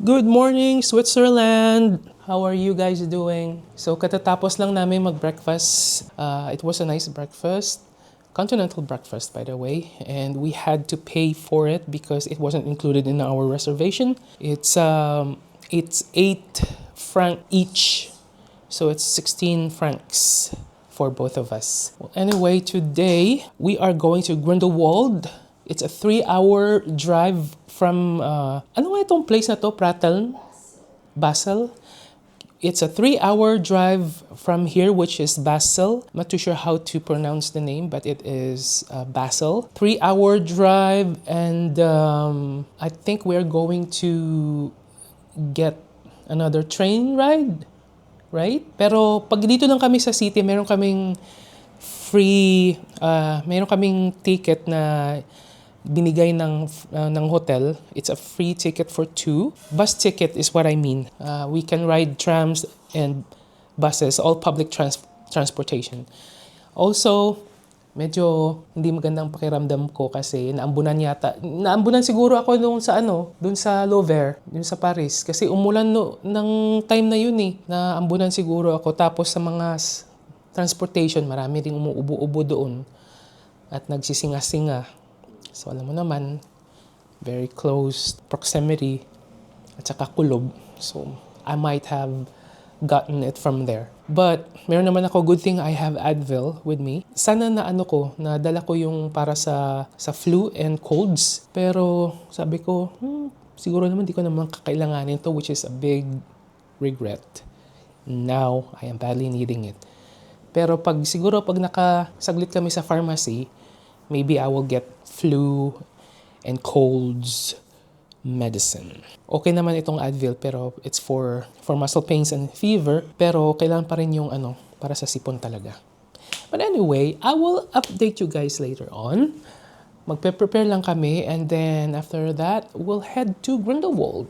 Good morning, Switzerland! How are you guys doing? So, katatapos lang namin mag-breakfast. It was a nice breakfast. Continental breakfast, by the way. And we had to pay for it because it wasn't included in our reservation. It's 8 franc each. So, it's 16 francs for both of us. Well, anyway, today we are going to Grindelwald. It's a 3-hour drive from, ano nga itong place na to? Pratteln? Basel? It's a 3-hour drive from here, which is Basel. I'm not too sure how to pronounce the name, but it is Basel. 3-hour drive, and I think we're going to get another train ride, right? Pero pag dito lang kami sa city, meron kaming meron kaming ticket na binigay ng hotel. It's a free ticket for 2. Bus ticket is what I mean. We can ride trams and buses, all public transportation. Also, medyo hindi magandang pakiramdam ko kasi naambunan siguro ako doon sa Louvre, doon sa Paris. Kasi umulan ng time na yun eh. Naambunan siguro ako. Tapos sa mga transportation, marami ring umuubo-ubo doon at nagsisinga-singa. So alam mo naman, very close proximity at saka kulob. So I might have gotten it from there. But meron naman ako, good thing I have Advil with me. Sana nadala ko yung para sa flu and colds. Pero sabi ko, siguro naman di ko naman kakailanganin to, which is a big regret. Now, I am badly needing it. Pero pag nakasaglit kami sa pharmacy, maybe I will get flu and colds medicine. Okay naman itong Advil, pero it's for muscle pains and fever, pero kailangan pa rin yung para sa sipon talaga. But anyway, I will update you guys later on. Magpe-prepare lang kami, and then after that, we'll head to Grindelwald.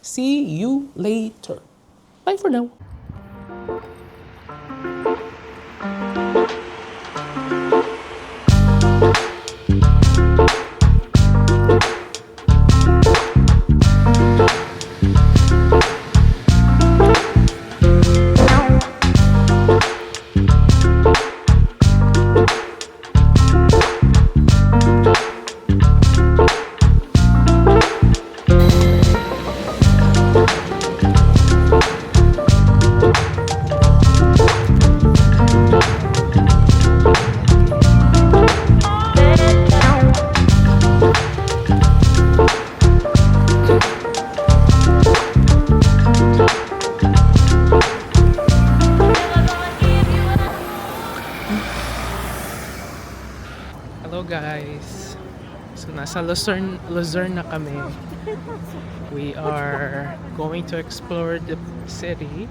See you later. Bye for now. Hello guys. So nasa Luzerne na kami. We are going to explore the city.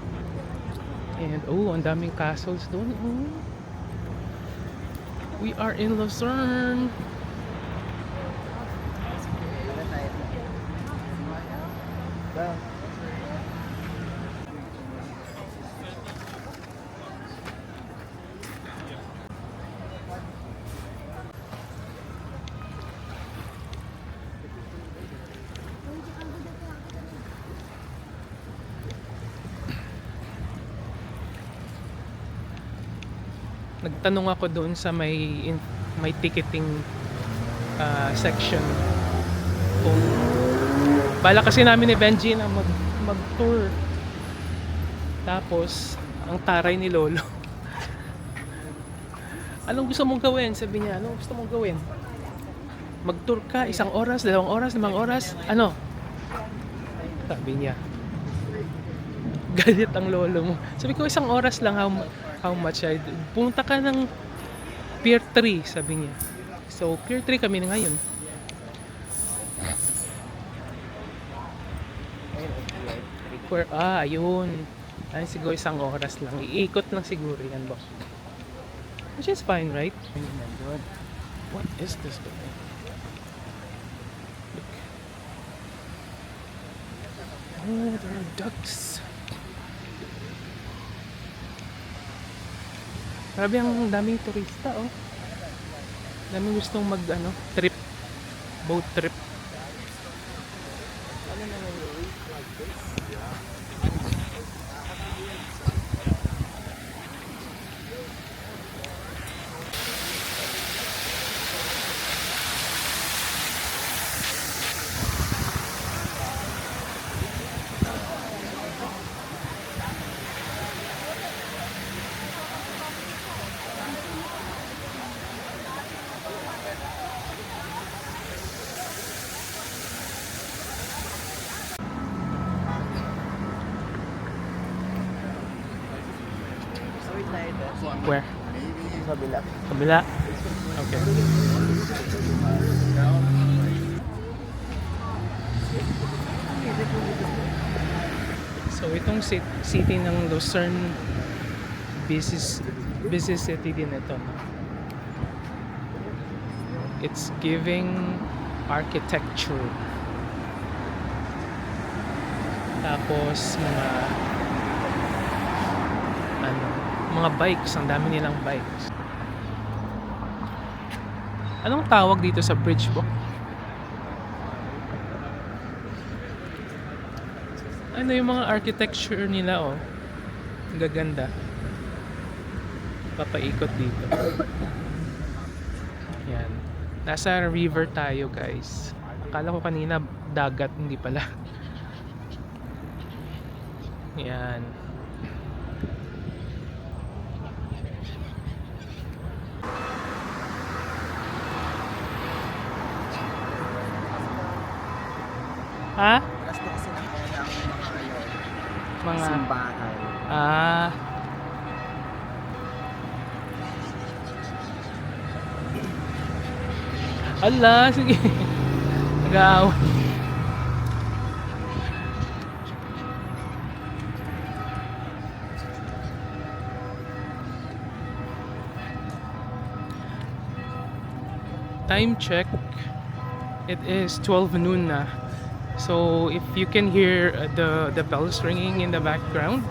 And ang daming castles doon. We are in Luzerne. Nagtanong ako doon sa may ticketing section kung bala kasi namin ni Benji na mag-tour, tapos ang taray ni Lolo. Anong gusto mong gawin? Sabi niya, anong gusto mong gawin? Mag-tour ka, 1 oras, 2 oras, 5 oras, ano? Sabi niya. Galit ang lolo mo. Sabi ko, 1 oras lang, how much? Pumunta ka ng Pier 3, sabi niya. So, Pier 3 kami na ngayon. Ayun. Ay, siguro 1 oras lang. Iikot lang siguro yan, boss. Which is fine, right? What is this building? Look. Oh, there are ducks. Grabe, ang daming turista, oh. Daming gustong trip. Boat trip. Where? Kabila. Kabila? Okay. So itong city ng Lucerne, busy city din ito. It's giving architecture. Tapos mga bikes, ang dami nilang bikes. Anong tawag dito sa bridge po? Ano yung mga architecture nila, oh. Ang gaganda. Papaikot dito. Yan. Nasa river tayo, guys. Akala ko kanina dagat, hindi pala. Yan. Ha? Alas 12 na kaya ang Mga simbahan. ah, ala, sige. Nag-aaway. Time check. It is 12 noon na. So if you can hear the bells ringing in the background,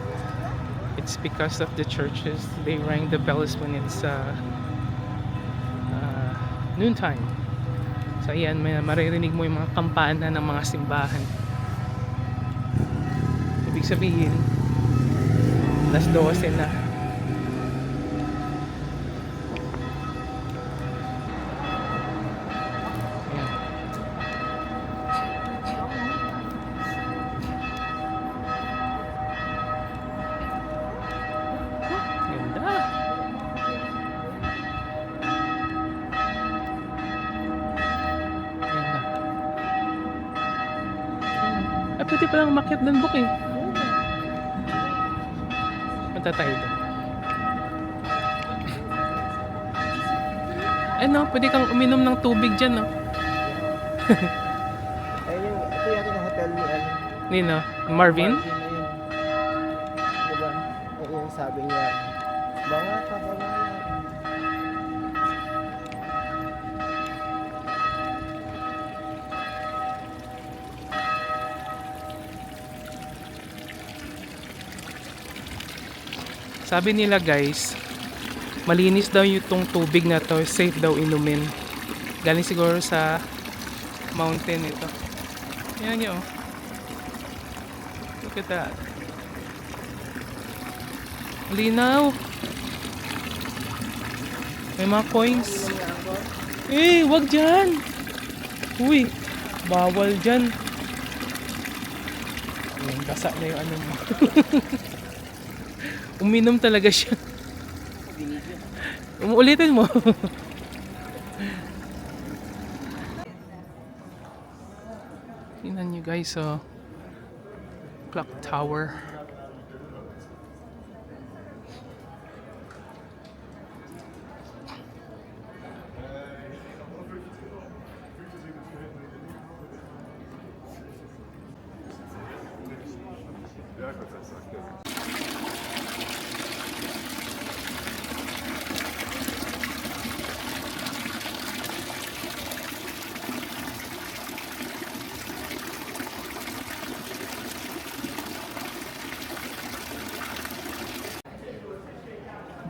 it's because of the churches. They ring the bells when it's noontime. So ayan, may maririnig mo yung mga kampana ng mga simbahan. Ibig sabihin, alas 12 na. Ayan. Ganda. Ayan na. Ay, pwede palang umakyat ng book eh. Punta tayo doon. Ano, pwede kang uminom ng tubig dyan, no? Ayun yung, ito yata yung hotel ni ano. Nino, Marvin? Ayun. Diba? Ayun sabi niya. Banga ka, banga yan. Sabi nila guys, malinis daw yung tubig na to, safe daw inumin. Galing siguro sa mountain ito. Yan yun, oh. Look at that. Linaw. May mga coins. Eh, wag dyan. Uy, bawal dyan. Ayan, basa na yung ano mo. Uminom talaga siya. Umuulitin mo. Tingnan nyo guys, oh. Clock tower.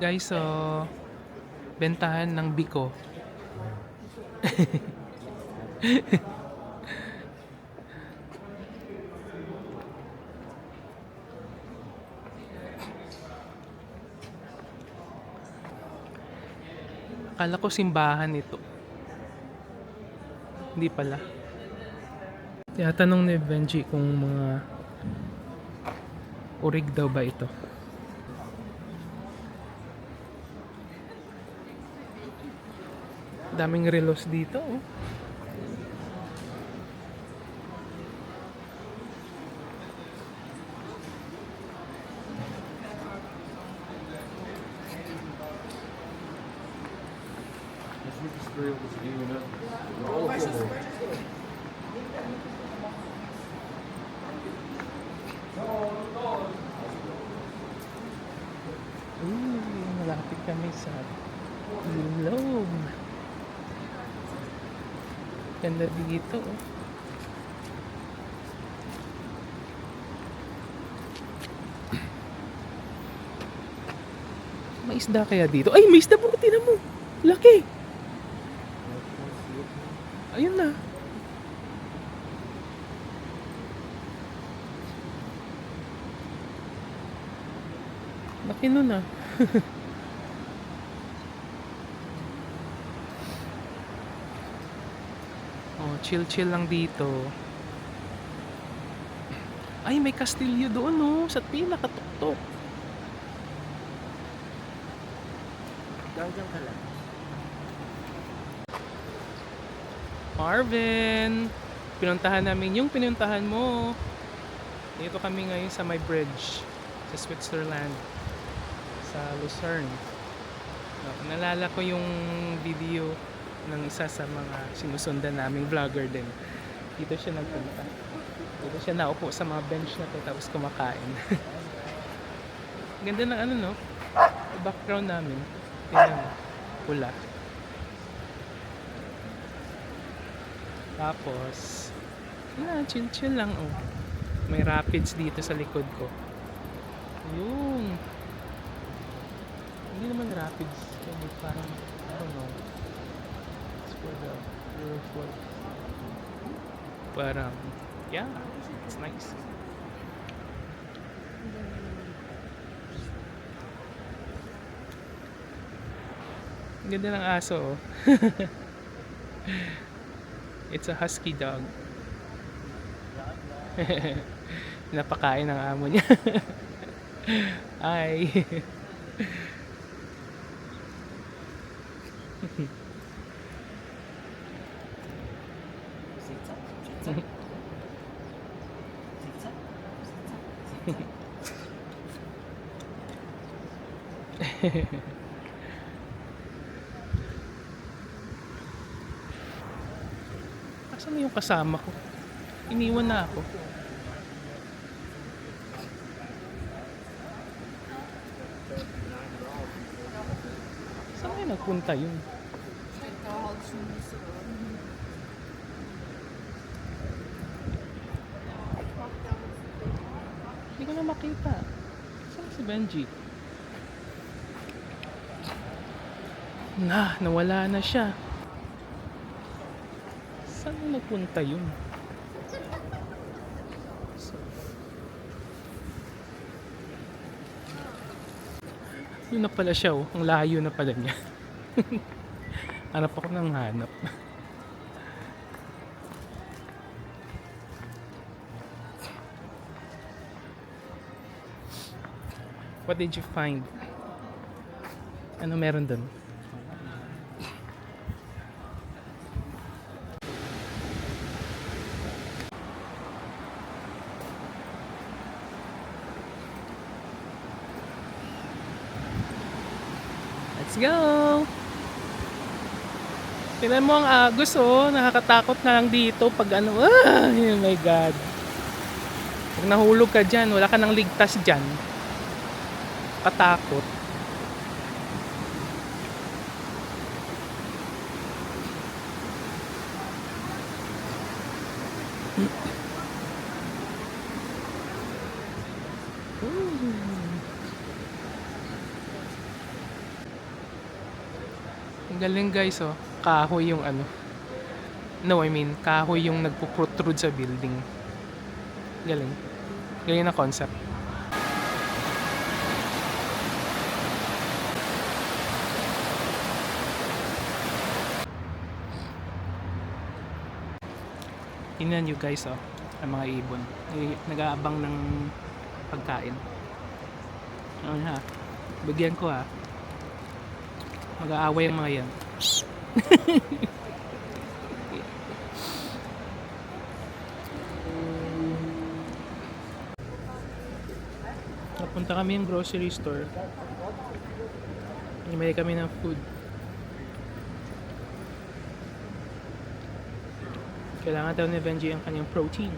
Guys, so bentahan ng biko. Akala ko simbahan ito. Hindi pala. Tinatanong ni Benji kung mga urig daw ba ito. Daming relos dito. Oh. Malapit kami sa ilog. Ganda dito. Oh. May isda kaya dito? Ay, may isda po. Tingnan mo. Laki. Ayun na. Laki nun ah. Oh, chill lang dito. Ay, may kastilyo doon oh, sa pinakatuktok. Gawin ka lang. Marvin, pinuntahan namin yung pinuntahan mo. Dito kami ngayon sa may bridge sa Switzerland, sa Lucerne. Nalala ko yung video ng isa sa mga sinusundan naming vlogger din. Dito siya nagpunta. Dito siya naupo sa mga bench na to tapos kumakain. Ganda ng ano no? Background namin. Tingnan mo. Pula. Tapos, chill lang oh. May rapids dito sa likod ko. Yun. Hindi naman rapids. Parang, I don't know. It's for the river. Parang, yeah, it's nice. Ang ganda ng aso oh. It's a husky dog. Napakain ng amo niya. Ay. Asan na yung kasama ko? Iniwan na ako. Saan kayo nagpunta yun? Hindi ko na makita. Saan si Benji? Nawala na siya. Saan na nagpunta yun? Yun na pala siya oh. Ang layo na pala niya. Hanap ako ng hanap. What did you find? Ano meron dun? Let's go! Tingnan mo ang agos oh, nakakatakot na lang dito pag ano, oh my god. Pag nahulog ka dyan, wala ka nang ligtas dyan. Katakot. Ang galing guys oh. Kahoy yung ano. No, I mean, kahoy yung nagpo-protrude sa building. Galing. Galing na concept. Tingnan nyo guys, oh, ang mga ibon. Nag-aabang ng pagkain. Ano ha? Bigyan ko ha. Mag-aaway ang mga yan. Napunta kami yung grocery store. Bumili kami ng food. Kailangan daw ni Benji ang kanyang protein.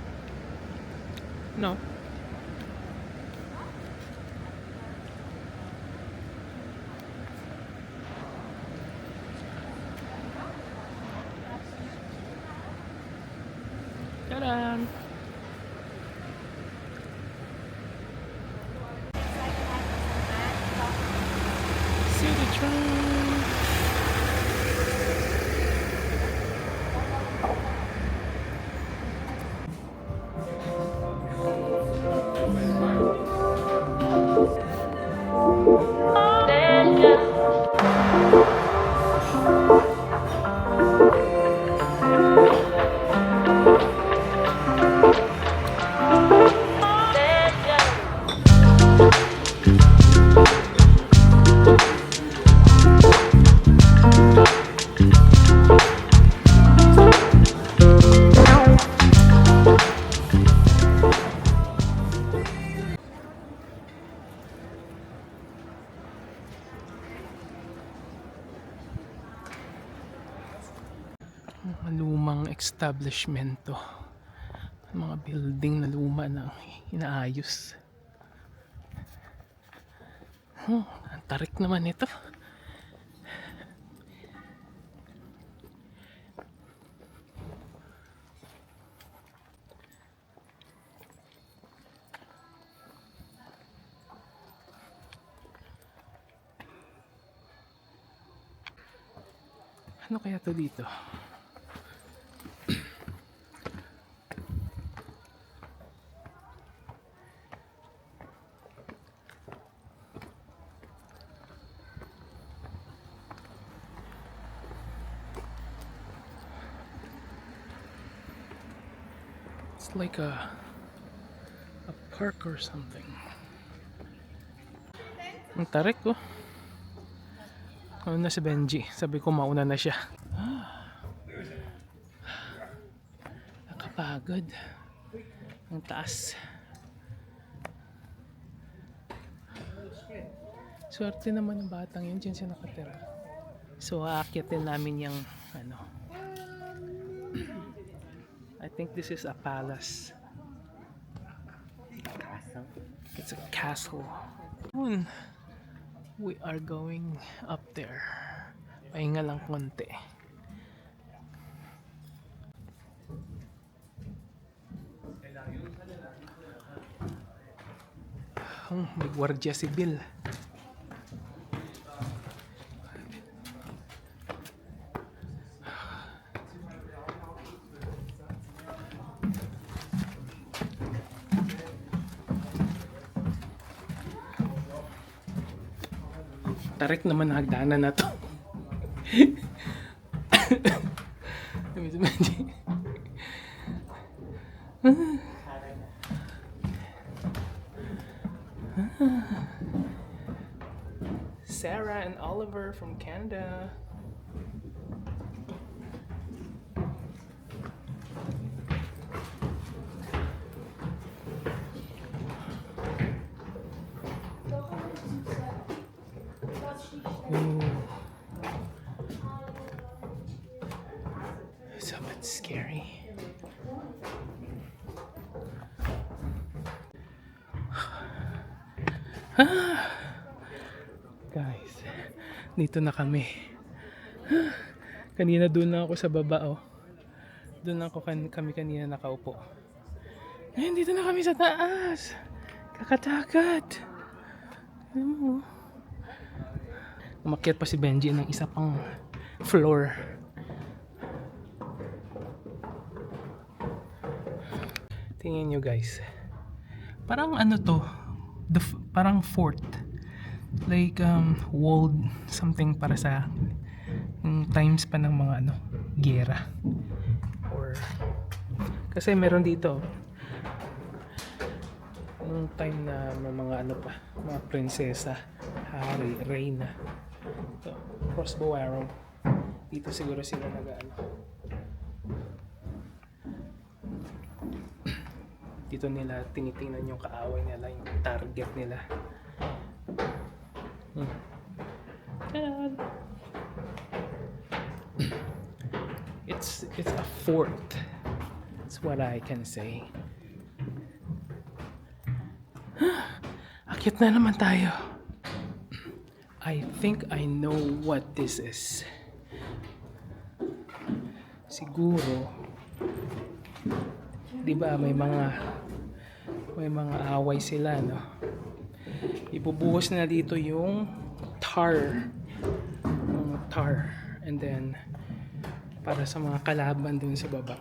No? Tadaan! Citytron! Lumang establishmento. Mga building na luma na inaayos. Ang tarik naman ito. Ano kaya to dito? It's like a park or something. Ang tarik ko. Ano na si Benji? Sabi ko mauna na siya. Nakapagod. Ang taas. Swerte naman ng batang yun. Diyan siya nakatira. So aakyatin namin yung ano. I think this is a palace. It's a castle. We are going up there. Pahinga lang konti. May gwardiya sibil. Tarik naman ang hagdanan na to. Sarah and Oliver from Canada. So it's scary. Guys, dito na kami. Kanina doon lang ako sa baba, oh. Doon lang kami kanina nakaupo. Ngayon dito na kami sa taas. Kakatakot. Umakyat pa si Benji ng isa pang floor. Tingnan nyo guys. Parang ano to? Parang fort. Like walled something para sa times pa ng mga gera. Or Kasi meron dito, nung time na may mga ano pa, mga prinsesa, hari, reyna. Ito, crossbow arrow. Dito siguro sila nag-ano. Dito nila tinitingnan yung kaaway nila, yung target nila. Yan. It's a fort. That's what I can say. Akit na naman tayo. I think I know what this is. Siguro, 'di ba may mga away sila, no? Ibubuhos na dito yung tar. And then para sa mga kalaban dun sa baba,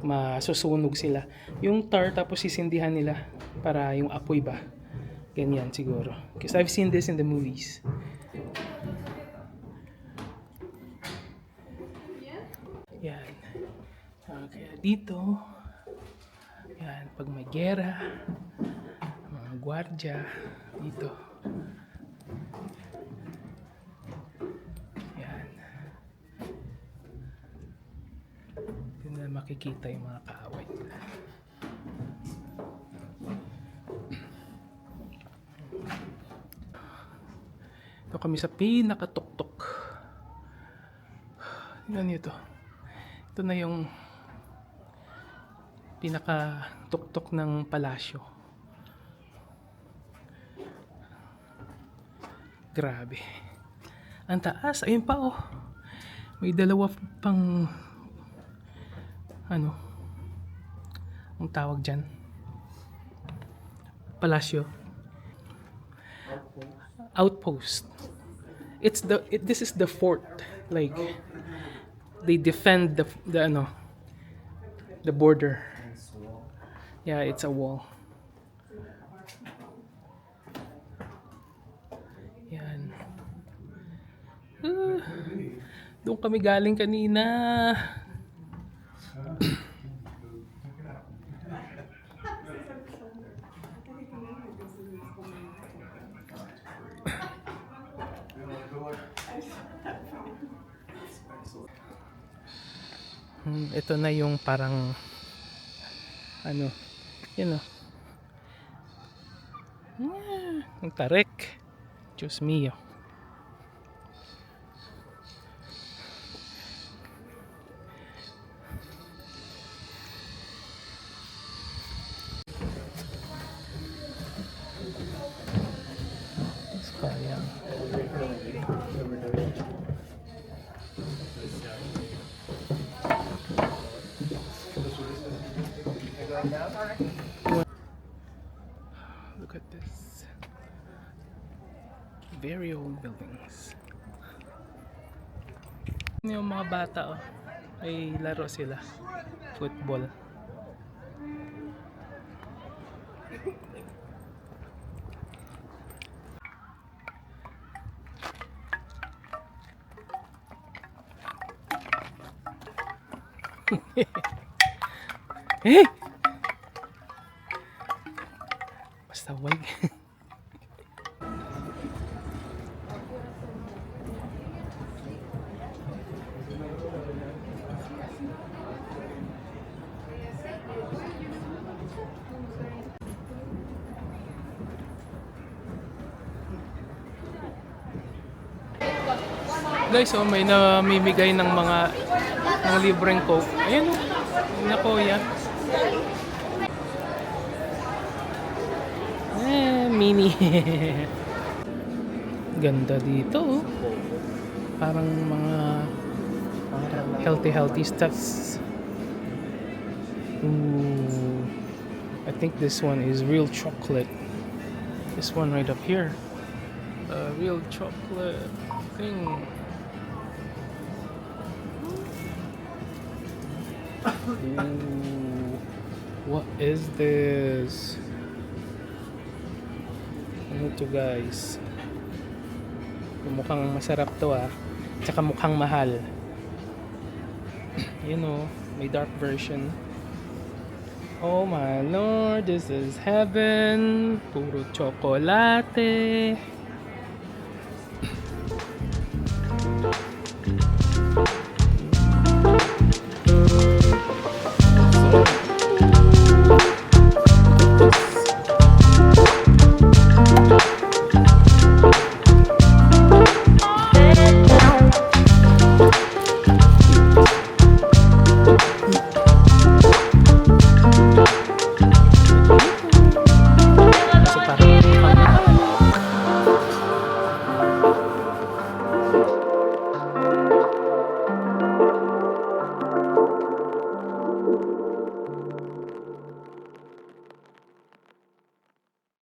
masusunog sila. Yung tar tapos sisindihan nila para yung apoy ba. Ganyan siguro. Because I've seen this in the movies. Yan. Okay, dito. Yan, pag may gera, mga gwardya dito. Yan. Doon na makikita yung mga kaaway nila. Ito kami sa pinakatuktok. Tingnan niyo ito. Ito na yung pinakatuktok ng palasyo. Grabe. Ang taas. Ayun pa oh. May dalawa pang ano ang tawag dyan? Palasyo. Outpost. This is the fort. Like they defend the border. Yeah, it's a wall. Yan. Doon kami galing kanina. Ito na yung parang ano, yun o. Ang tarik. Diyos mio. Sayang. Look at this. Very old buildings. Yung mga bata oh, ay laro sila. Football. Eh! Basta wag. Guys, oh, may namimigay ng mga libreng coke. Ayan oh. Ayun na kuya. Mini. Ganda dito oh. Parang mga healthy stuffs. Ooh. I think this one is real chocolate. This one right up here. Real chocolate thing. Ooh, what is this? Ano to guys? Mukhang masarap to ah. Tsaka mukhang mahal. You know, may dark version. Oh my lord, this is heaven. Puro chocolate.